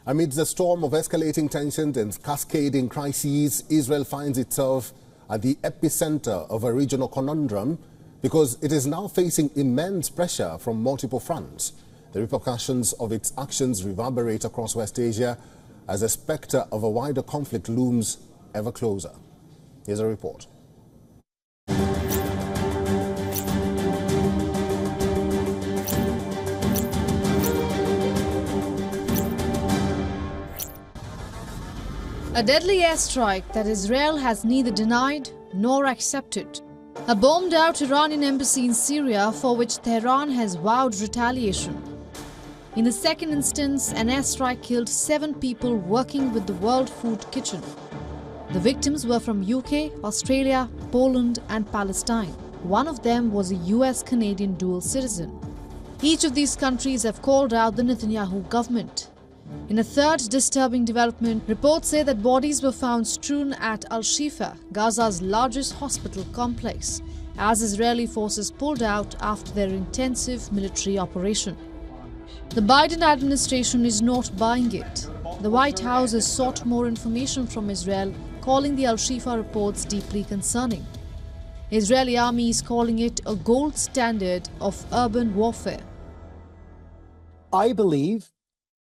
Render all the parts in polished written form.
Amidst the storm of escalating tensions and cascading crises, Israel finds itself at the epicenter of a regional conundrum because it is now facing immense pressure from multiple fronts. The repercussions of its actions reverberate across West Asia as the specter of a wider conflict looms ever closer. Here's a report. A deadly airstrike that Israel has neither denied nor accepted. A bombed-out Iranian embassy in Syria for which Tehran has vowed retaliation. In the second instance, an airstrike killed 7 people working with the World Food Kitchen. The victims were from UK, Australia, Poland and Palestine. One of them was a US-Canadian dual citizen. Each of these countries have called out the Netanyahu government. In a third disturbing development, reports say that bodies were found strewn at Al-Shifa, Gaza's largest hospital complex, as Israeli forces pulled out after their intensive military operation. The Biden administration is not buying it. The White House has sought more information from Israel, calling the Al-Shifa reports deeply concerning. Israeli army is calling it a gold standard of urban warfare. I believe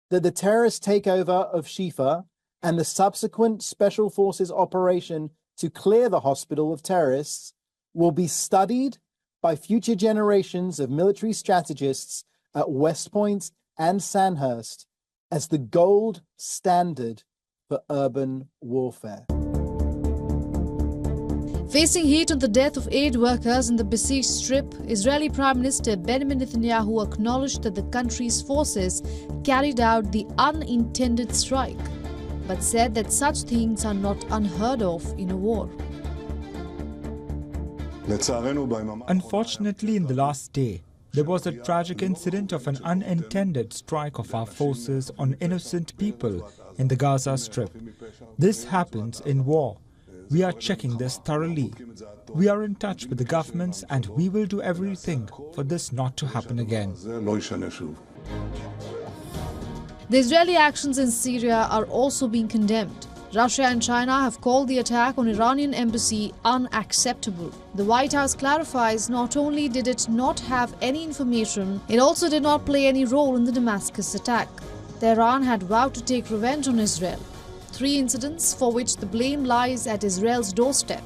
that the terrorist takeover of Shifa and the subsequent Special Forces operation to clear the hospital of terrorists will be studied by future generations of military strategists at West Point and Sandhurst as the gold standard for urban warfare. Facing heat on the death of aid workers in the besieged Strip, Israeli Prime Minister Benjamin Netanyahu acknowledged that the country's forces carried out the unintended strike, but said that such things are not unheard of in a war. Unfortunately, in the last day, there was a tragic incident of an unintended strike of our forces on innocent people in the Gaza Strip. This happens in war. We are checking this thoroughly. We are in touch with the governments and we will do everything for this not to happen again. The Israeli actions in Syria are also being condemned. Russia and China have called the attack on Iranian embassy unacceptable. The White House clarifies not only did it not have any information, it also did not play any role in the Damascus attack. Tehran had vowed to take revenge on Israel. 3 incidents for which the blame lies at Israel's doorstep.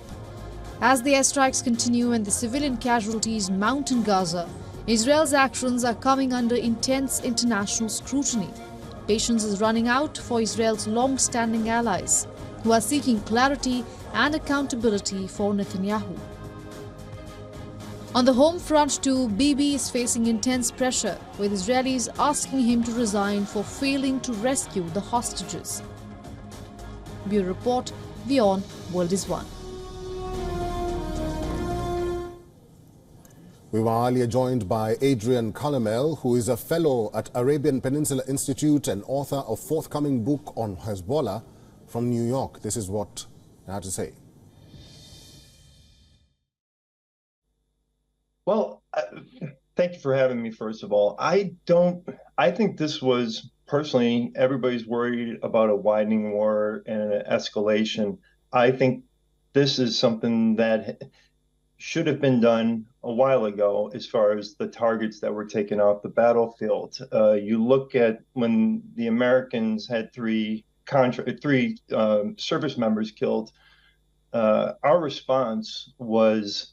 As the airstrikes continue and the civilian casualties mount in Gaza, Israel's actions are coming under intense international scrutiny. Patience is running out for Israel's long-standing allies, who are seeking clarity and accountability for Netanyahu. On the home front too, Bibi is facing intense pressure, with Israelis asking him to resign for failing to rescue the hostages. Bureau Report, WION World is One. We were earlier joined by Adrian Calamel, who is a fellow at Arabian Peninsula Institute and author of forthcoming book on Hezbollah from New York. This is what I had to say. Well, thank you for having me, first of all. I think this was, personally, everybody's worried about a widening war and an escalation. I think this is something that should have been done a while ago as far as the targets that were taken off the battlefield. You look at when the Americans had three service members killed, our response was,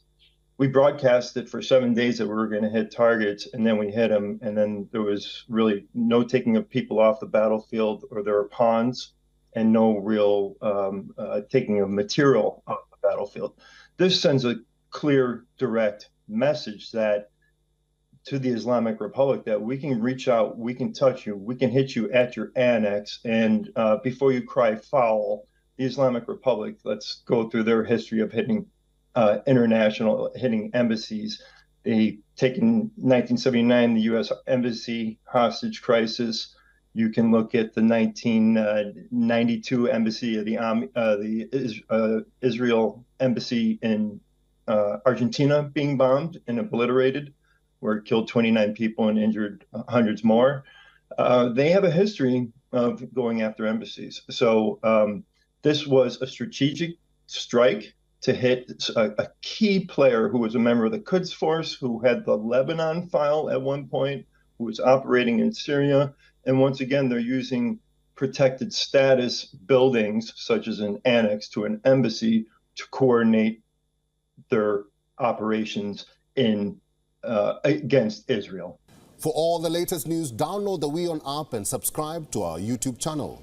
we broadcasted for 7 days that we were going to hit targets, and then we hit them, and then there was really no taking of people off the battlefield or their pawns, and no real taking of material off the battlefield. This sends a clear, direct message that to the Islamic Republic that we can reach out, we can touch you, we can hit you at your annex, and before you cry foul, the Islamic Republic, let's go through their history of hitting hitting embassies. They taken 1979 the U.S. embassy hostage crisis. You can look at the 1992 embassy of the Israel embassy in Argentina being bombed and obliterated, where it killed 29 people and injured hundreds more. They have a history of going after embassies. So this was a strategic strike to hit a key player who was a member of the Quds Force, who had the Lebanon file at one point, who was operating in Syria. And once again, they're using protected status buildings, such as an annex to an embassy, to coordinate their operations in against Israel. For all the latest news, download the WION app and subscribe to our YouTube channel.